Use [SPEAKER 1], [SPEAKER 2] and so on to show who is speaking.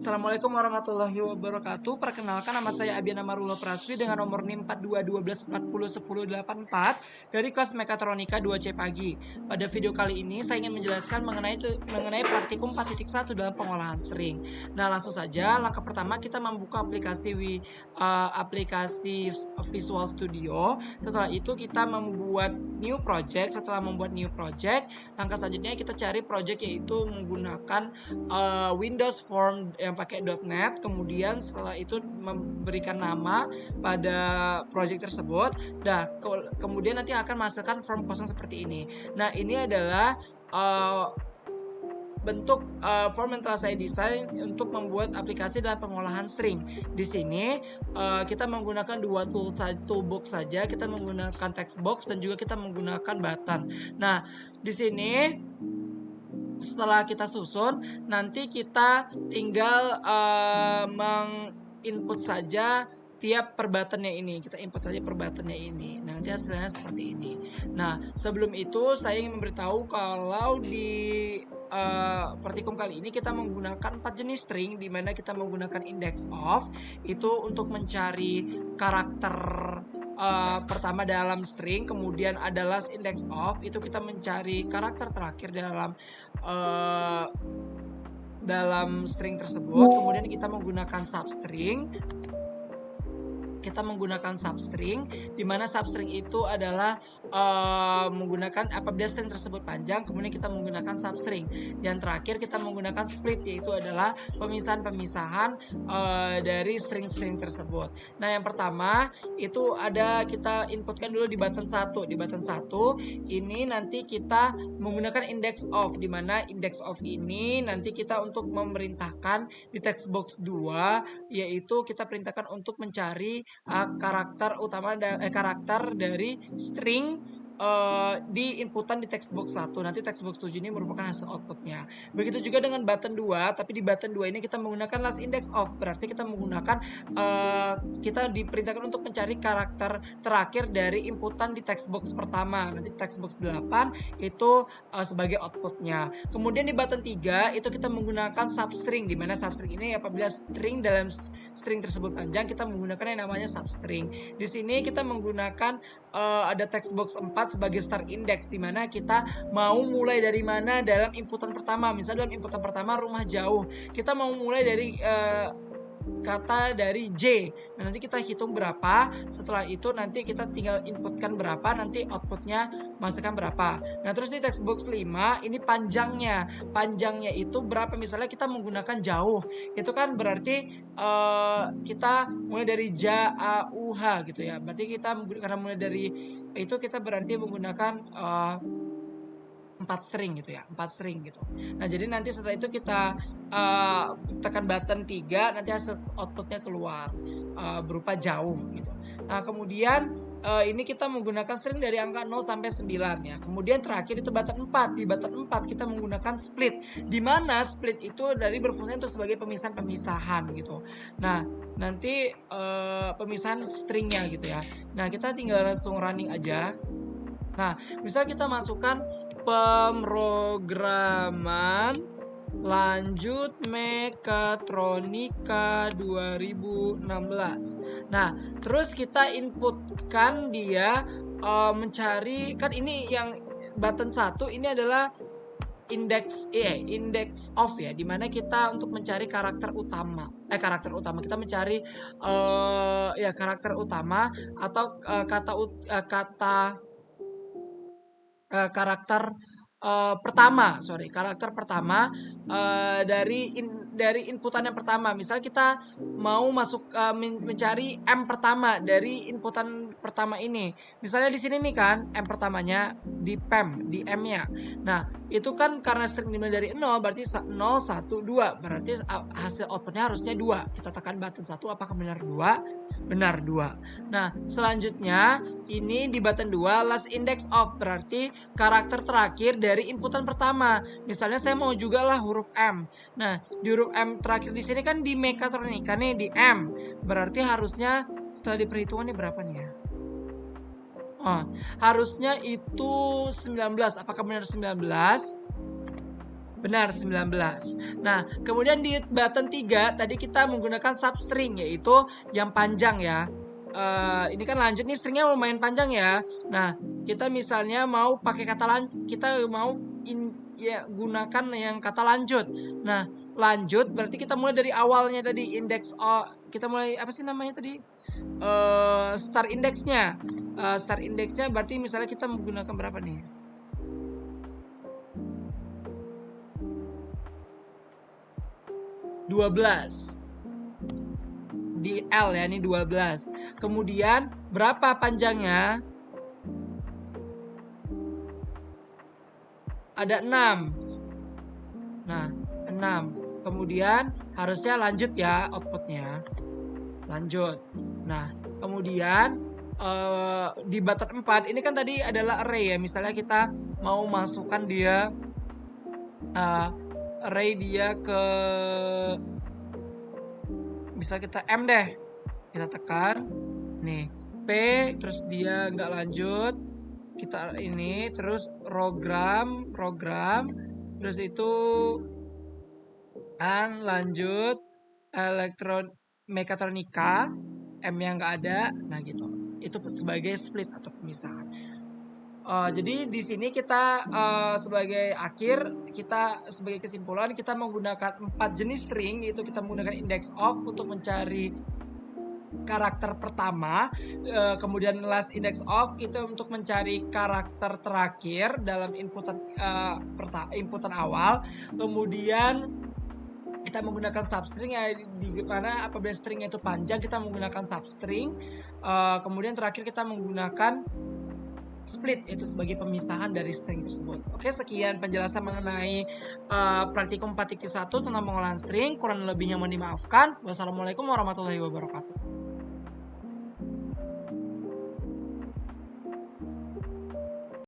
[SPEAKER 1] Assalamualaikum warahmatullahi wabarakatuh. Perkenalkan, nama saya Abiana Marula Praswi dengan nomor NIM 4212401084 dari kelas Mekatronika 2C Pagi. Pada video kali ini saya ingin menjelaskan mengenai praktikum 4.1 dalam pengolahan string. Nah, langsung saja langkah pertama kita membuka aplikasi Visual Studio. Setelah itu kita membuat new project. Setelah membuat new project, langkah selanjutnya kita cari project yaitu menggunakan Windows Form yang pakai .NET. Kemudian setelah itu memberikan nama pada project tersebut. Nah, kemudian nanti akan menghasilkan form kosong seperti ini. Nah, ini adalah bentuk form yang telah saya desain untuk membuat aplikasi dalam pengolahan string. Di sini kita menggunakan dua toolbox saja. Kita menggunakan text box dan juga kita menggunakan button. Nah, di sini setelah kita susun, nanti kita tinggal menginput saja tiap per buttonnya ini. Kita input saja per buttonnya ini. Nah, nanti hasilnya seperti ini. Nah, sebelum itu saya ingin memberitahu kalau di praktikum kali ini kita menggunakan 4 jenis string, di mana kita menggunakan index of itu untuk mencari karakter pertama dalam string, kemudian ada last index of itu kita mencari karakter terakhir dalam string tersebut. Kemudian kita menggunakan substring. Di mana substring itu adalah menggunakan apabila string tersebut panjang, kemudian kita menggunakan substring. Yang terakhir kita menggunakan split, yaitu adalah pemisahan dari string-string tersebut. Nah, yang pertama itu kita inputkan dulu di button 1. Di button 1 ini nanti kita menggunakan index of, di mana index of ini nanti kita untuk memerintahkan di text box 2, yaitu kita perintahkan untuk mencari karakter dari string di inputan di text box 1. Nanti text box 7 ini merupakan hasil outputnya. Begitu juga dengan button 2, tapi di button 2 ini kita menggunakan last index of, berarti kita menggunakan kita diperintahkan untuk mencari karakter terakhir dari inputan di text box pertama. Nanti text box 8 itu sebagai outputnya. Kemudian di button 3 itu kita menggunakan substring, di mana substring ini apabila string dalam string tersebut panjang, kita menggunakan yang namanya substring. Di sini kita menggunakan ada text box 4 sebagai start index, di mana kita mau mulai dari mana dalam inputan pertama. Misalnya dalam inputan pertama rumah jauh, kita mau mulai dari kata dari J. Nah, nanti kita hitung berapa. Setelah itu nanti kita tinggal inputkan berapa, nanti outputnya masukkan berapa. Nah, terus di text box 5 ini panjangnya itu berapa. Misalnya kita menggunakan jauh, itu kan berarti kita mulai dari JAUH gitu ya. Berarti kita karena mulai dari itu kita berarti menggunakan 4 string gitu ya, 4 string gitu. Nah, jadi nanti setelah itu kita tekan button 3, nanti hasil outputnya keluar berupa jauh gitu. Nah, kemudian ini kita menggunakan string dari angka 0 sampai 9 ya. Kemudian terakhir itu button 4. Di button 4 kita menggunakan split, di mana split itu dari berfungsi untuk sebagai pemisahan gitu. Nah, nanti pemisahan stringnya gitu ya. Nah, kita tinggal langsung running aja. Nah, misal kita masukkan pemrograman lanjut Mekatronika 2016. Nah, terus kita inputkan dia mencari, kan ini yang button 1 ini adalah index of ya, dimana kita untuk mencari karakter utama kita mencari karakter utama atau karakter pertama dari inputan yang pertama. Misal kita mau mencari M pertama dari inputan pertama ini. Misalnya di sini nih kan M pertamanya di M-nya. Nah, itu kan karena string dimulai dari 0, berarti 0, 1, 2. Berarti hasil outputnya harusnya 2. Kita tekan button 1, apakah benar 2? Benar 2. Nah, selanjutnya ini di button 2 last index of, berarti karakter terakhir dari inputan pertama. Misalnya saya mau juga lah huruf M. Nah, di huruf M terakhir di sini kan di Mekatronika nih di M. Berarti harusnya setelah diperhitungan nih berapa nih ya? Harusnya itu 19. Apakah benar 19? Benar, 19. Nah, kemudian di button 3 tadi kita menggunakan substring, yaitu yang panjang ya. Ini kan lanjut nih, stringnya lumayan panjang ya. Nah, kita misalnya mau pakai kata kita mau ya gunakan yang kata lanjut. Nah, lanjut berarti kita mulai dari awalnya tadi, kita mulai apa sih namanya tadi? Start indexnya. Start indexnya berarti misalnya kita menggunakan berapa nih? 12 di L ya, ini 12. Kemudian berapa panjangnya? Ada 6. Nah, 6. Kemudian harusnya lanjut ya outputnya. Lanjut. Nah, kemudian di button 4 ini kan tadi adalah array ya. Misalnya kita mau masukkan dia array dia ke, bisa kita M deh, kita tekan nih P, terus dia nggak lanjut, kita ini terus program terus itu lanjut mekatronika, M yang nggak ada, nah gitu, itu sebagai split atau pemisahan. Jadi di sini kita sebagai akhir, kita sebagai kesimpulan kita menggunakan 4 jenis string, yaitu kita menggunakan index of untuk mencari karakter pertama, kemudian last index of itu untuk mencari karakter terakhir dalam inputan awal, kemudian kita menggunakan substring ya, di mana apabila stringnya itu panjang kita menggunakan substring, kemudian terakhir kita menggunakan split, itu sebagai pemisahan dari string tersebut. Oke, sekian penjelasan mengenai praktikum 4.1 tentang pengolahan string. Kurang lebihnya mohon dimaafkan. Wassalamualaikum warahmatullahi wabarakatuh.